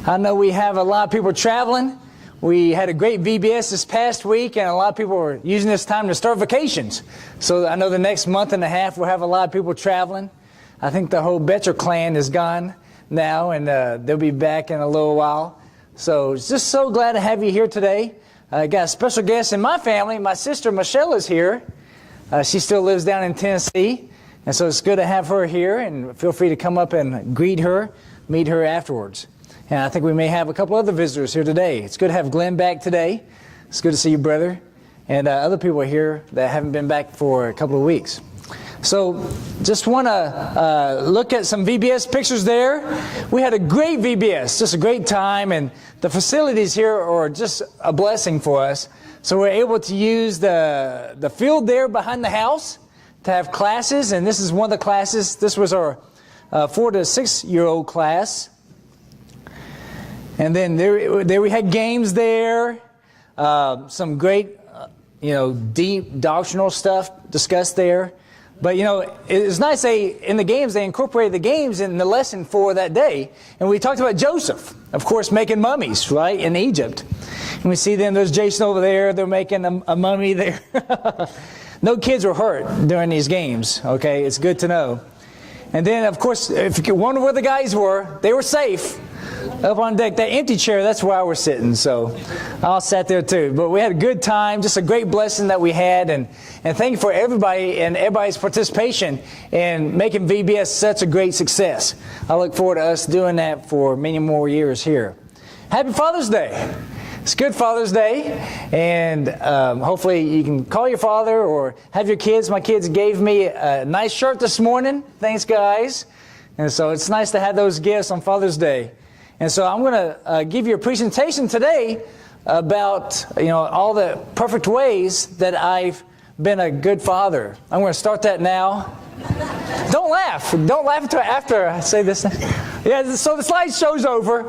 I know we have a lot of people traveling. We had a great VBS this past week, and a lot of people are using this time to start vacations. So I know the next month and a half we'll have a lot of people traveling. I think the whole Betcher clan is gone now, and they'll be back in a little while. So just so glad to have you here today. I got a special guest in my family. My sister Michelle is here. She still lives down in Tennessee, and so it's good to have her here, and feel free to come up and greet her, meet her afterwards. And I think we may have a couple other visitors here today. It's good to have Glenn back today. It's good to see you, brother. And other people are here that haven't been back for a couple of weeks. So just want to look at some VBS pictures there. We had a great VBS, just a great time, and the facilities here are just a blessing for us. So we're able to use the field there behind the house to have classes, and this is one of the classes. This was our 4 to 6 year old class. And then there we had games there, some great, deep doctrinal stuff discussed there. But, it's nice in the games, they incorporated the games in the lesson for that day. And we talked about Joseph, of course, making mummies, right, in Egypt. And we see them, there's Jason over there, they're making a mummy there. No kids were hurt during these games, okay? It's good to know. And then, of course, if you wonder where the guys were, they were safe. Up on deck, that empty chair, that's where I was sitting, so I sat there too. But we had a good time, just a great blessing that we had, and thank you for everybody and everybody's participation in making VBS such a great success. I look forward to us doing that for many more years here. Happy Father's Day. It's good Father's Day, and hopefully you can call your father or have your kids. My kids gave me a nice shirt this morning. Thanks, guys. And so it's nice to have those gifts on Father's Day. And so I'm going to give you a presentation today about, all the perfect ways that I've been a good father. I'm going to start that now. Don't laugh. Don't laugh until after I say this. Yeah, so the slideshow's over.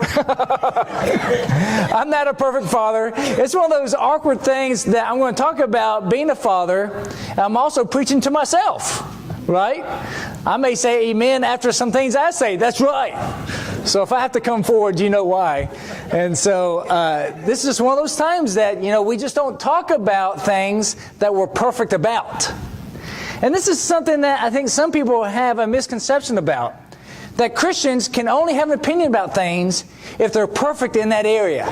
I'm not a perfect father. It's one of those awkward things that I'm going to talk about being a father. I'm also preaching to myself, right? I may say amen after some things I say. That's right. So if I have to come forward, you know why. And so this is just one of those times that, we just don't talk about things that we're perfect about. And this is something that I think some people have a misconception about. That Christians can only have an opinion about things if they're perfect in that area.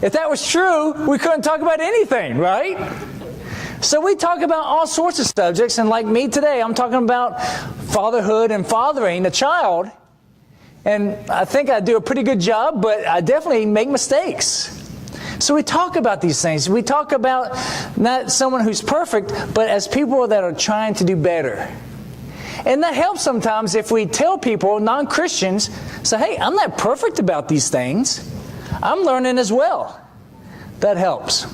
If that was true, we couldn't talk about anything, right? So we talk about all sorts of subjects, and like me today, I'm talking about fatherhood and fathering a child. And I think I do a pretty good job, but I definitely make mistakes. So we talk about these things. We talk about not someone who's perfect, but as people that are trying to do better. And that helps sometimes if we tell people, non-Christians, say, hey, I'm not perfect about these things. I'm learning as well. That helps.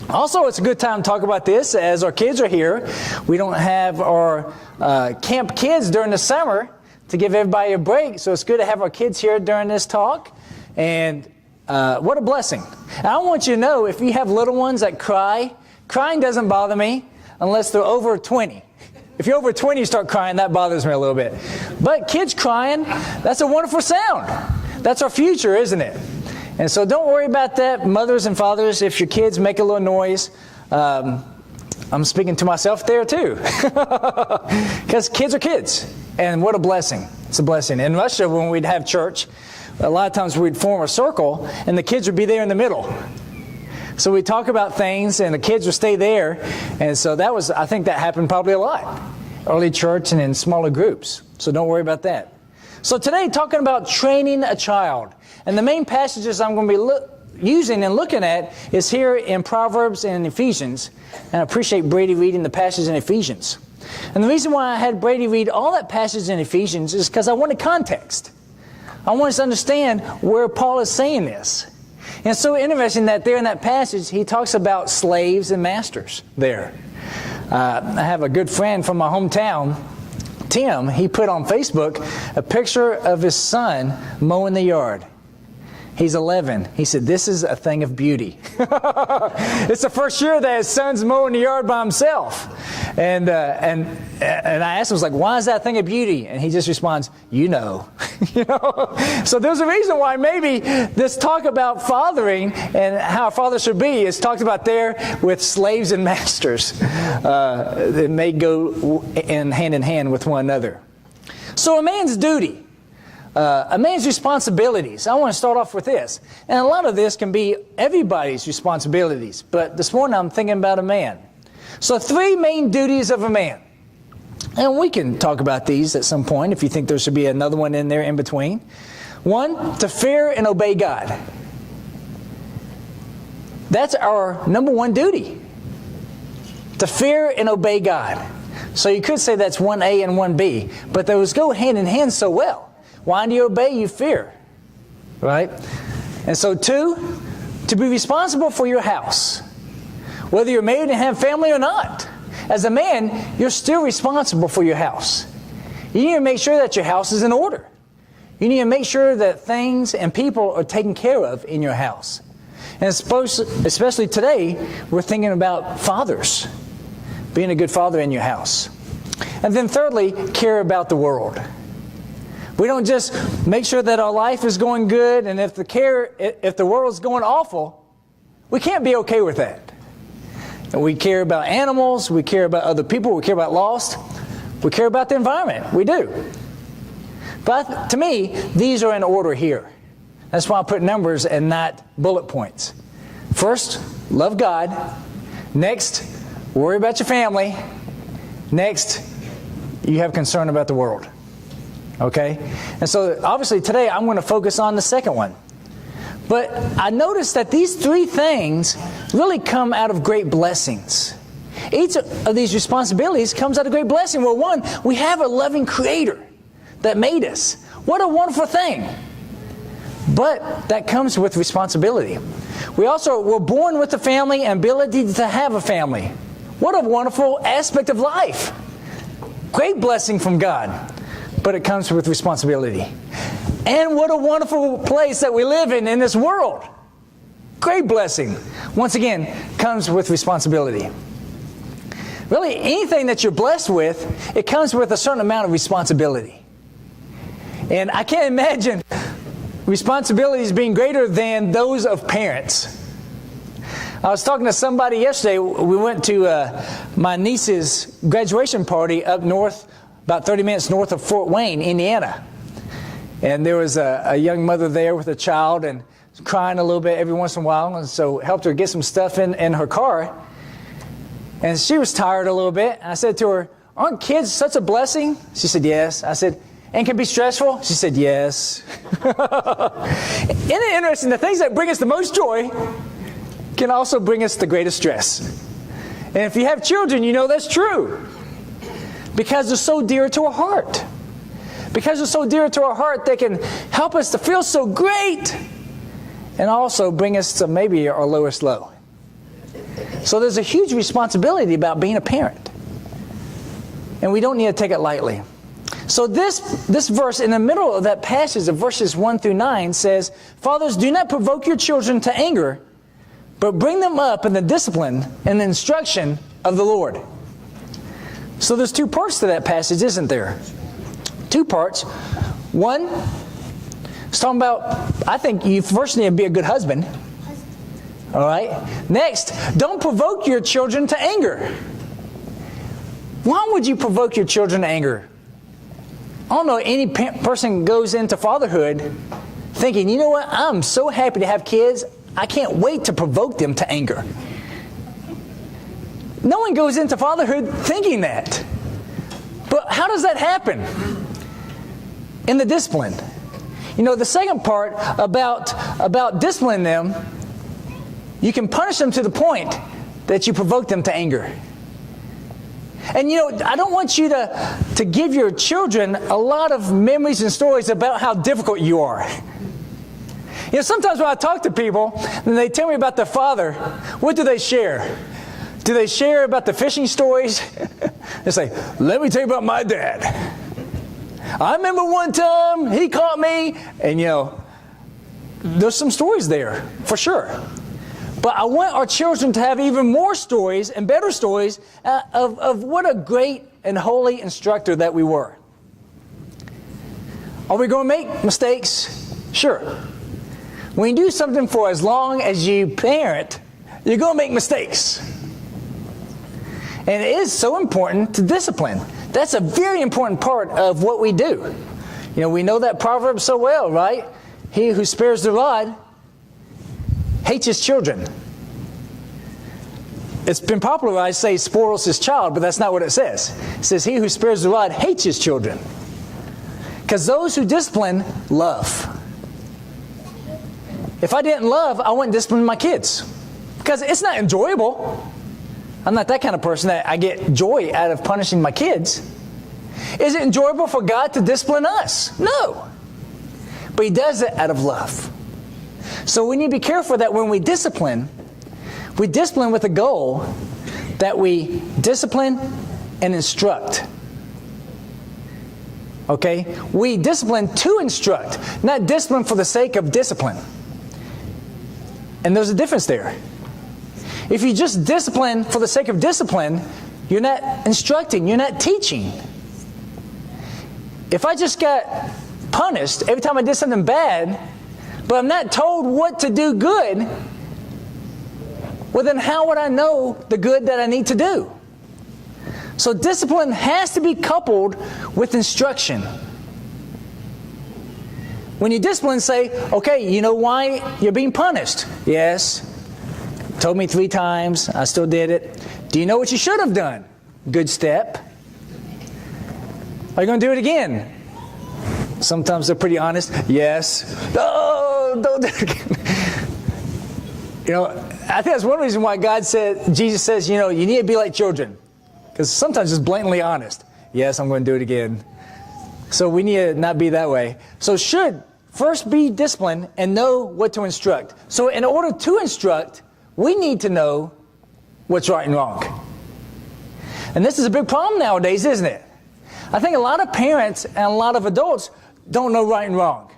Also, it's a good time to talk about this as our kids are here. We don't have our camp kids during the summer to give everybody a break. So it's good to have our kids here during this talk. And what a blessing. And I want you to know, if you have little ones that crying doesn't bother me unless they're over 20. If you're over 20, you start crying, that bothers me a little bit. But kids crying, that's a wonderful sound. That's our future, isn't it? And so don't worry about that, mothers and fathers, if your kids make a little noise. I'm speaking to myself there too. Because kids are kids. And what a blessing. It's a blessing. In Russia, when we'd have church, a lot of times we'd form a circle, and the kids would be there in the middle. So we'd talk about things, and the kids would stay there. And so I think that happened probably a lot. Early church and in smaller groups. So don't worry about that. So today, talking about training a child. And the main passages I'm going to be using and looking at is here in Proverbs and Ephesians. And I appreciate Brady reading the passage in Ephesians. And the reason why I had Brady read all that passage in Ephesians is because I wanted context. I want us to understand where Paul is saying this. And it's so interesting that there in that passage, he talks about slaves and masters there. I have a good friend from my hometown, Tim. He put on Facebook a picture of his son mowing the yard. He's 11. He said, this is a thing of beauty. It's the first year that his son's mowing the yard by himself. And I asked him, I was like, why is that a thing of beauty? And he just responds, you know. So there's a reason why maybe this talk about fathering and how a father should be is talked about there with slaves and masters. It may go hand in hand with one another. So a man's duty. A man's responsibilities. I want to start off with this. And a lot of this can be everybody's responsibilities. But this morning I'm thinking about a man. So 3 main duties of a man. And we can talk about these at some point if you think there should be another one in there in between. 1, to fear and obey God. That's our number 1 duty. To fear and obey God. So you could say that's 1A and 1B. But those go hand in hand so well. Why do you obey? You fear. Right? And so 2, to be responsible for your house. Whether you're married and have family or not. As a man, you're still responsible for your house. You need to make sure that your house is in order. You need to make sure that things and people are taken care of in your house. And especially today, we're thinking about fathers. Being a good father in your house. And then thirdly, care about the world. We don't just make sure that our life is going good, and if the world's going awful, we can't be okay with that. And we care about animals, we care about other people, we care about lost, we care about the environment. We do. But to me, these are in order here. That's why I put numbers and not bullet points. First, love God. Next, worry about your family. Next, you have concern about the world. Okay? And so obviously today I'm going to focus on the second one. But I noticed that these 3 things really come out of great blessings. Each of these responsibilities comes out of great blessing. Well, 1, we have a loving Creator that made us. What a wonderful thing. But that comes with responsibility. We also were born with a family and ability to have a family. What a wonderful aspect of life. Great blessing from God. But it comes with responsibility. And what a wonderful place that we live in this world. Great blessing. Once again, comes with responsibility. Really, anything that you're blessed with, it comes with a certain amount of responsibility. And I can't imagine responsibilities being greater than those of parents. I was talking to somebody yesterday. We went to my niece's graduation party up north, about 30 minutes north of Fort Wayne, Indiana. And there was a young mother there with a child and crying a little bit every once in a while. And so helped her get some stuff in her car. And she was tired a little bit. And I said to her, aren't kids such a blessing? She said, yes. I said, and can be stressful? She said, yes. Isn't it interesting? The things that bring us the most joy can also bring us the greatest stress. And if you have children, you know that's true. Because they're so dear to our heart. Because they're so dear to our heart, they can help us to feel so great and also bring us to maybe our lowest low. So there's a huge responsibility about being a parent. And we don't need to take it lightly. So this verse in the middle of that passage of verses 1 through 9 says, Fathers, do not provoke your children to anger, but bring them up in the discipline and the instruction of the Lord. So there's 2 parts to that passage, isn't there? 2 parts. 1, it's talking about, I think you first need to be a good husband. All right? Next, don't provoke your children to anger. Why would you provoke your children to anger? I don't know any person goes into fatherhood thinking, you know what, I'm so happy to have kids, I can't wait to provoke them to anger. No one goes into fatherhood thinking that. But how does that happen? In the discipline. You know, the second part about disciplining them, you can punish them to the point that you provoke them to anger. And you know, I don't want you to give your children a lot of memories and stories about how difficult you are. You know, sometimes when I talk to people and they tell me about their father, what do they share? Do they share about the fishing stories? They say, let me tell you about my dad. I remember one time he caught me, and you know, there's some stories there, for sure. But I want our children to have even more stories and better stories of what a great and holy instructor that we were. Are we going to make mistakes? Sure. When you do something for as long as you parent, you're going to make mistakes. And it is so important to discipline. That's a very important part of what we do. You know, we know that proverb so well, right? He who spares the rod hates his children. It's been popularized to say spoils his child, but that's not what it says. It says he who spares the rod hates his children. Because those who discipline love. If I didn't love, I wouldn't discipline my kids. Because it's not enjoyable. I'm not that kind of person that I get joy out of punishing my kids. Is it enjoyable for God to discipline us? No. But He does it out of love. So we need to be careful that when we discipline with a goal that we discipline and instruct. Okay? We discipline to instruct, not discipline for the sake of discipline. And there's a difference there. If you just discipline for the sake of discipline, you're not instructing, you're not teaching. If I just got punished every time I did something bad, but I'm not told what to do good, well then how would I know the good that I need to do? So discipline has to be coupled with instruction. When you discipline, say, okay, you know why you're being punished? Yes. Told me 3 times, I still did it. Do you know what you should have done? Good step. Are you going to do it again? Sometimes they're pretty honest. Yes. Oh, don't do it again. You know, I think that's one reason why Jesus says, you know, you need to be like children. Because sometimes it's blatantly honest. Yes, I'm going to do it again. So we need to not be that way. So should first be disciplined and know what to instruct. So in order to instruct, we need to know what's right and wrong. And this is a big problem nowadays, isn't it? I think a lot of parents and a lot of adults don't know right and wrong.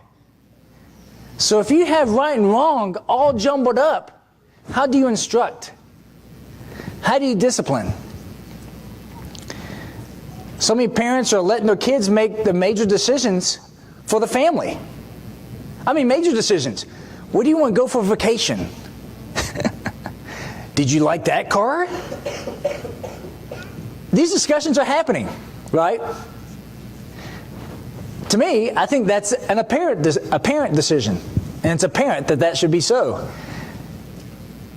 So if you have right and wrong all jumbled up, how do you instruct? How do you discipline? So many parents are letting their kids make the major decisions for the family. I mean, major decisions. Where do you want to go for vacation? Did you like that car? These discussions are happening, right? To me, I think that's a parent decision. And it's apparent that should be so.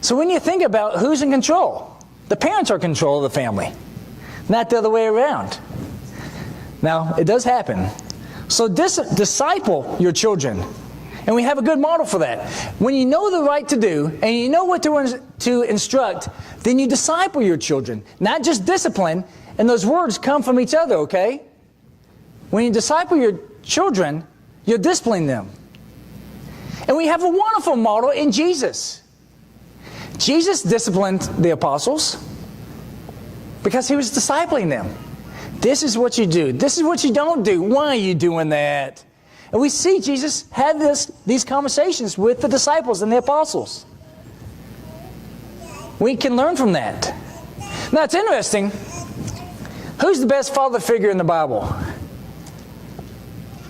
So when you think about who's in control, the parents are in control of the family, not the other way around. Now, it does happen. So disciple your children. And we have a good model for that. When you know the right to do, and you know what to instruct, then you disciple your children. Not just discipline, and those words come from each other, okay? When you disciple your children, you're disciplining them. And we have a wonderful model in Jesus. Jesus disciplined the apostles because He was discipling them. This is what you do. This is what you don't do. Why are you doing that? And we see Jesus had these conversations with the disciples and the apostles. We can learn from that. Now, it's interesting. Who's the best father figure in the Bible?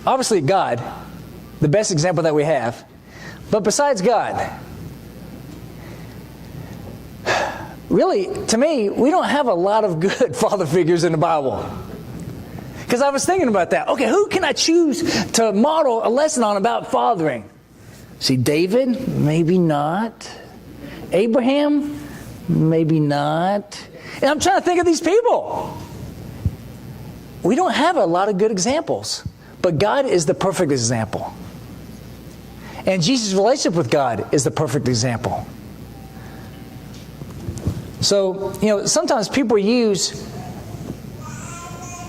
Obviously, God. The best example that we have. But besides God, really, to me, we don't have a lot of good father figures in the Bible. Because I was thinking about that. Okay, who can I choose to model a lesson on about fathering? See, David? Maybe not. Abraham? Maybe not. And I'm trying to think of these people. We don't have a lot of good examples. But God is the perfect example. And Jesus' relationship with God is the perfect example. So, sometimes people use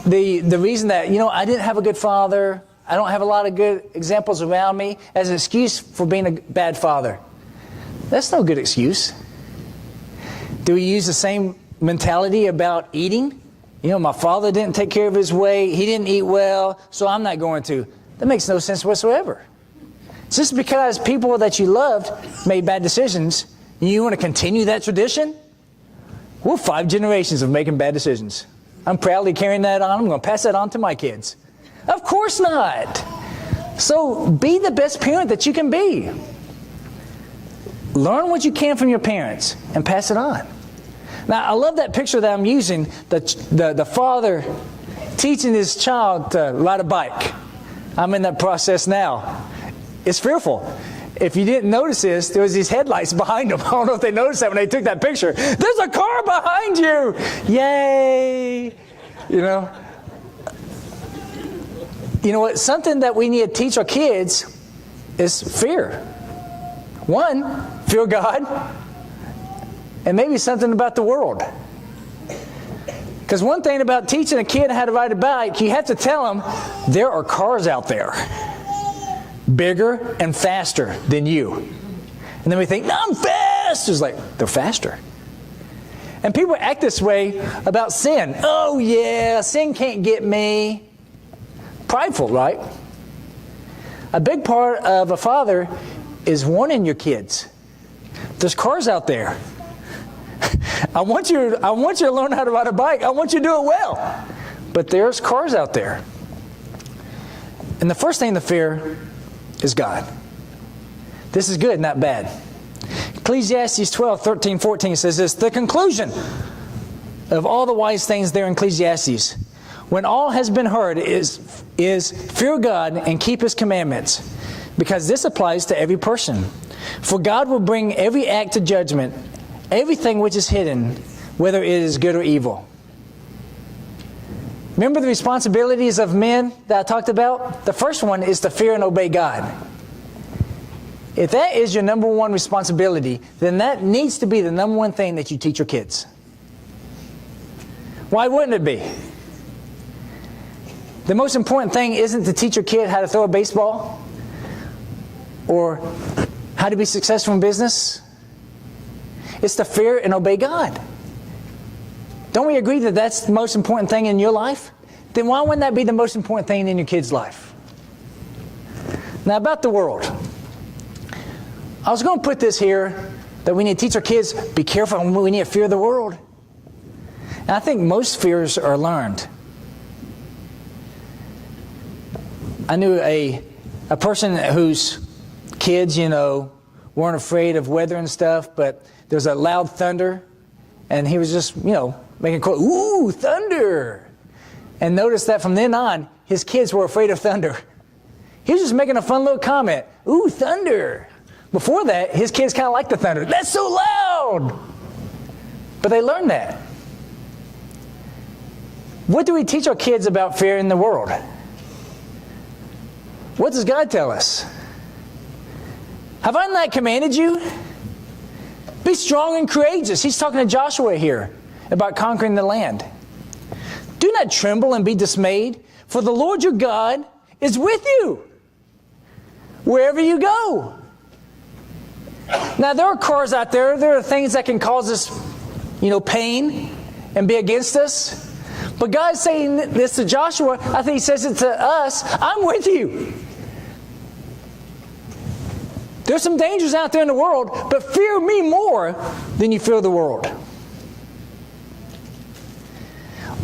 the reason that, I didn't have a good father, I don't have a lot of good examples around me, as an excuse for being a bad father. That's no good excuse. Do we use the same mentality about eating? My father didn't take care of his weight, he didn't eat well, so I'm not going to. That makes no sense whatsoever. Just because people that you loved made bad decisions, you want to continue that tradition? We're 5 generations of making bad decisions. I'm proudly carrying that on. I'm going to pass that on to my kids. Of course not. So be the best parent that you can be. Learn what you can from your parents and pass it on. Now, I love that picture that I'm using, the father teaching his child to ride a bike. I'm in that process now. It's fearful. If you didn't notice this, there was these headlights behind him. I don't know if they noticed that when they took that picture. There's a car behind you! Yay! You know what? Something that we need to teach our kids is fear. One, fear God. And maybe something about the world. Because one thing about teaching a kid how to ride a bike, you have to tell them there are cars out there. Bigger and faster than you. And then we think, no, I'm fast. It's like, they're faster. And people act this way about sin. Oh yeah, sin can't get me. Prideful, right? A big part of a father is warning your kids. There's cars out there. I want you to learn how to ride a bike. I want you to do it well. But there's cars out there. And the first thing to fear is God. This is good, not bad. Ecclesiastes 12:13-14 says this, the conclusion of all the wise things there in Ecclesiastes, when all has been heard, is fear God and keep His commandments, because this applies to every person. For God will bring every act to judgment, everything which is hidden, whether it is good or evil. Remember the responsibilities of men that I talked about? The first one is to fear and obey God. If that is your number one responsibility, then that needs to be the number one thing that you teach your kids. Why wouldn't it be? The most important thing isn't to teach your kid how to throw a baseball or how to be successful in business. It's to fear and obey God. Don't we agree that that's the most important thing in your life? Then why wouldn't that be the most important thing in your kid's life? Now about the world. I was going to put this here, that we need to teach our kids, be careful, and we need to fear the world. And I think most fears are learned. I knew a person whose kids, weren't afraid of weather and stuff, but there was a loud thunder, and he was just, making a quote, ooh, thunder. And notice that from then on, his kids were afraid of thunder. He was just making a fun little comment, ooh, thunder. Before that, his kids kind of liked the thunder. That's so loud! But they learned that. What do we teach our kids about fear in the world? What does God tell us? Have I not commanded you? Be strong and courageous. He's talking to Joshua here about conquering the land. Do not tremble and be dismayed, for the Lord your God is with you wherever you go. Now, there are cars out there. There are things that can cause us, pain and be against us. But God's saying this to Joshua. I think He says it to us. I'm with you. There's some dangers out there in the world, but fear me more than you fear the world.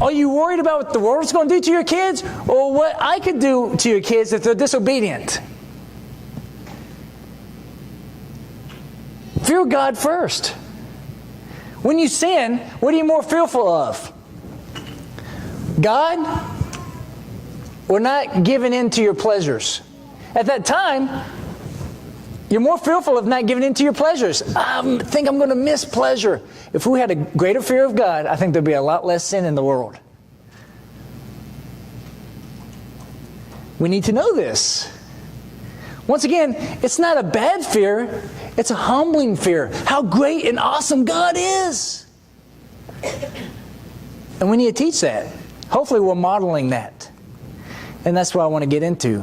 Are you worried about what the world's going to do to your kids, or what I could do to your kids if they're disobedient? Fear God first. When you sin, what are you more fearful of? God, or not giving in to your pleasures? At that time, you're more fearful of not giving in to your pleasures. I think I'm going to miss pleasure. If we had a greater fear of God, I think there'd be a lot less sin in the world. We need to know this. Once again, it's not a bad fear. It's a humbling fear. How great and awesome God is. And we need to teach that. Hopefully we're modeling that. And that's what I want to get into.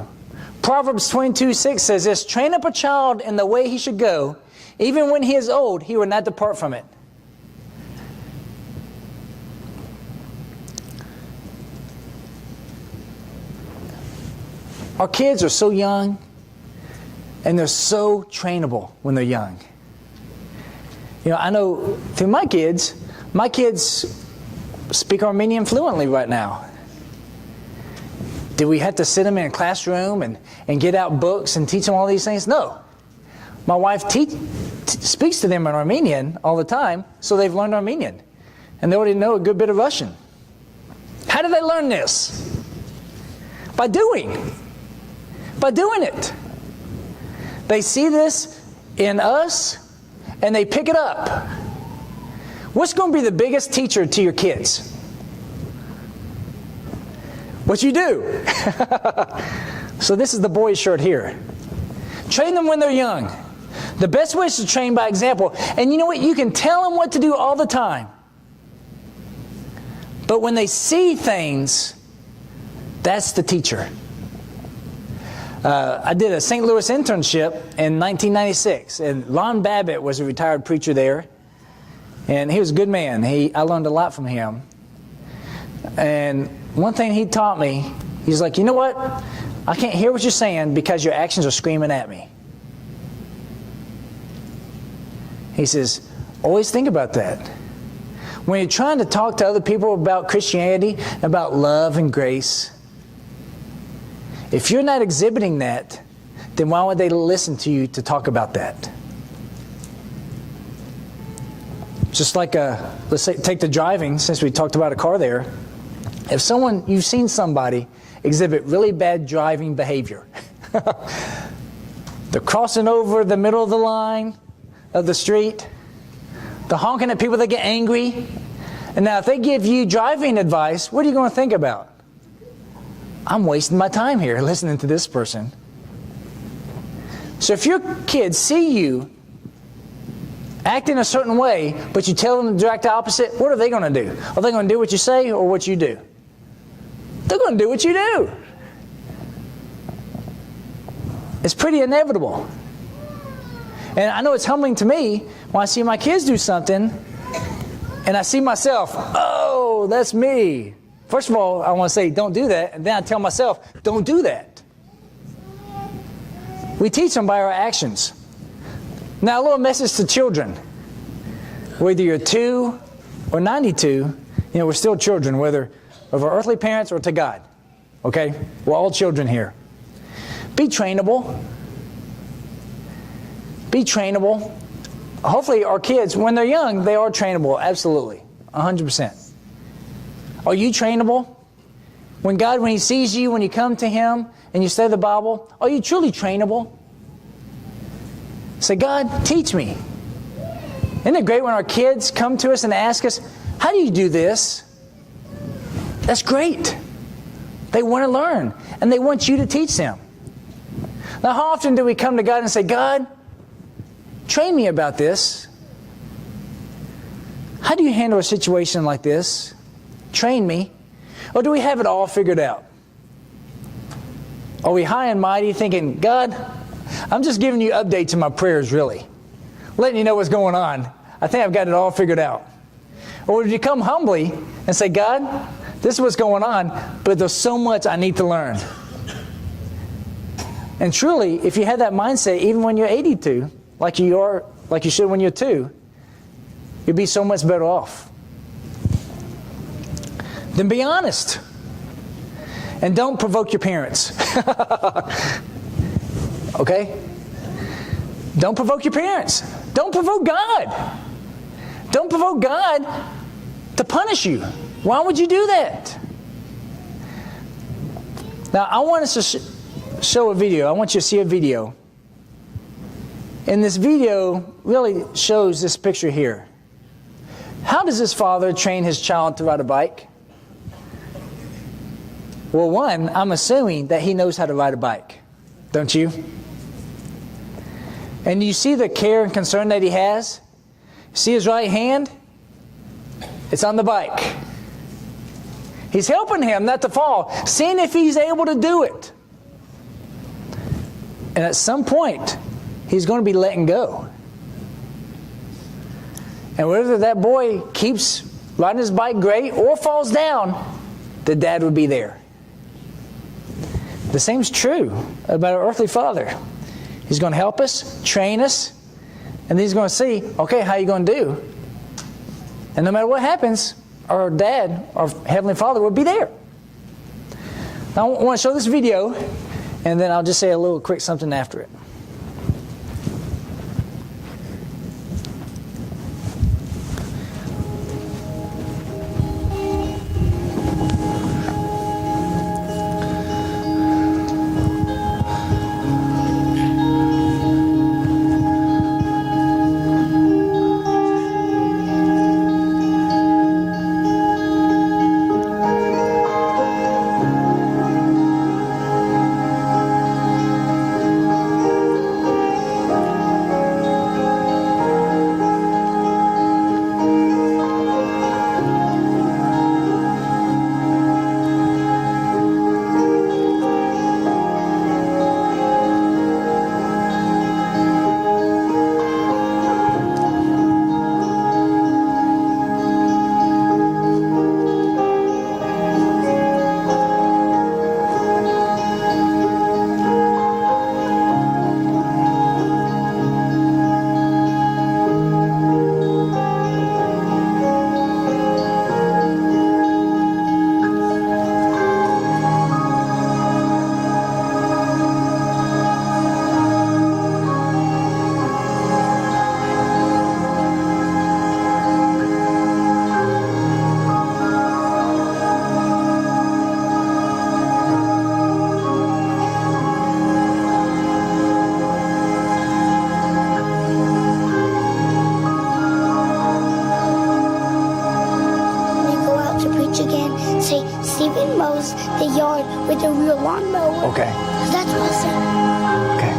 Proverbs 22:6 says this, train up a child in the way he should go. Even when he is old, he will not depart from it. Our kids are so young, and they're so trainable when they're young. I know through my kids speak Armenian fluently right now. Did we have to sit them in a classroom and get out books and teach them all these things? No. My wife speaks to them in Armenian all the time, so they've learned Armenian. And they already know a good bit of Russian. How do they learn this? By doing. By doing it. They see this in us, and they pick it up. What's going to be the biggest teacher to your kids? What you do. So this is the boys' shirt here. Train them when they're young. The best way is to train by example. And you know what? You can tell them what to do all the time. But when they see things, that's the teacher. I did a St. Louis internship in 1996, and Lon Babbitt was a retired preacher there, and he was a good man. I learned a lot from him. And one thing he taught me, he's like, you know what? I can't hear what you're saying because your actions are screaming at me. He says, always think about that. When you're trying to talk to other people about Christianity, about love and grace, if you're not exhibiting that, then why would they listen to you to talk about that? Just like, let's say, take the driving, since we talked about a car there. If you've seen somebody exhibit really bad driving behavior, they're crossing over the middle of the line of the street, they're honking at people that get angry, and now if they give you driving advice, what are you going to think about? I'm wasting my time here listening to this person. So if your kids see you act in a certain way, but you tell them the direct opposite, what are they going to do? Are they going to do what you say or what you do? They're going to do what you do. It's pretty inevitable. And I know it's humbling to me when I see my kids do something and I see myself, oh, that's me. First of all, I want to say, don't do that. And then I tell myself, don't do that. We teach them by our actions. Now, a little message to children. Whether you're 2 or 92, we're still children, whether of our earthly parents or to God. Okay? We're all children here. Be trainable. Be trainable. Hopefully our kids, when they're young, they are trainable. Absolutely. 100%. Are you trainable? When He sees you, when you come to Him and you study the Bible, are you truly trainable? Say, God, teach me. Isn't it great when our kids come to us and ask us, how do you do this? That's great. They want to learn, and they want you to teach them. Now, how often do we come to God and say, God, train me about this? How do you handle a situation like this? Train me. Or do we have it all figured out? Are we high and mighty thinking, God, I'm just giving you updates in my prayers, really. Letting you know what's going on. I think I've got it all figured out. Or would you come humbly and say, God, this is what's going on, but there's so much I need to learn. And truly, if you have that mindset, even when you're 82, like you should when you're 2, you'll be so much better off. Then be honest. And don't provoke your parents. Okay? Don't provoke your parents. Don't provoke God. Don't provoke God to punish you. Why would you do that? Now, I want us to show a video. I want you to see a video. And this video really shows this picture here. How does this father train his child to ride a bike? Well, one, I'm assuming that he knows how to ride a bike. Don't you? And you see the care and concern that he has? See his right hand? It's on the bike. He's helping him not to fall, seeing if he's able to do it. And at some point, he's going to be letting go. And whether that boy keeps riding his bike great or falls down, the dad would be there. The same's true about our earthly Father. He's going to help us, train us, and then He's going to see, okay, how are you going to do? And no matter what happens, our dad, our Heavenly Father, will be there. I want to show this video, and then I'll just say a little quick something after it. Stephen mows the yard with a real lawnmower. Okay. That's awesome. Okay.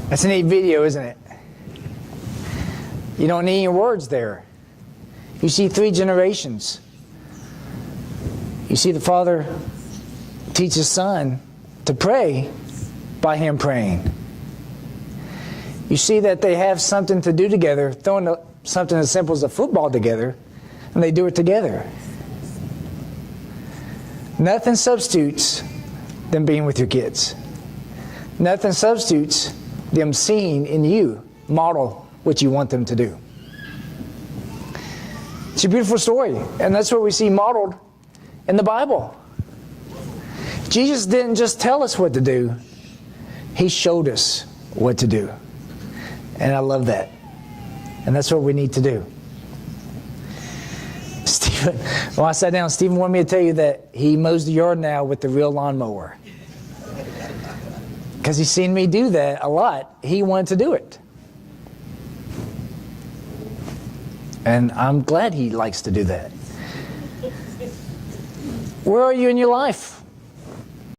That's a neat video, isn't it? You don't need any words there. You see 3 generations. You see the father teach his son to pray by him praying. You see that they have something to do together, throwing something as simple as a football together, and they do it together. Nothing substitutes them being with your kids. Nothing substitutes them seeing in you model what you want them to do. It's a beautiful story, and that's what we see modeled in the Bible. Jesus didn't just tell us what to do, He showed us what to do. And I love that. And that's what we need to do. Stephen, when I sat down, Stephen wanted me to tell you that he mows the yard now with the real lawnmower. Because he's seen me do that a lot. He wanted to do it. And I'm glad he likes to do that. Where are you in your life?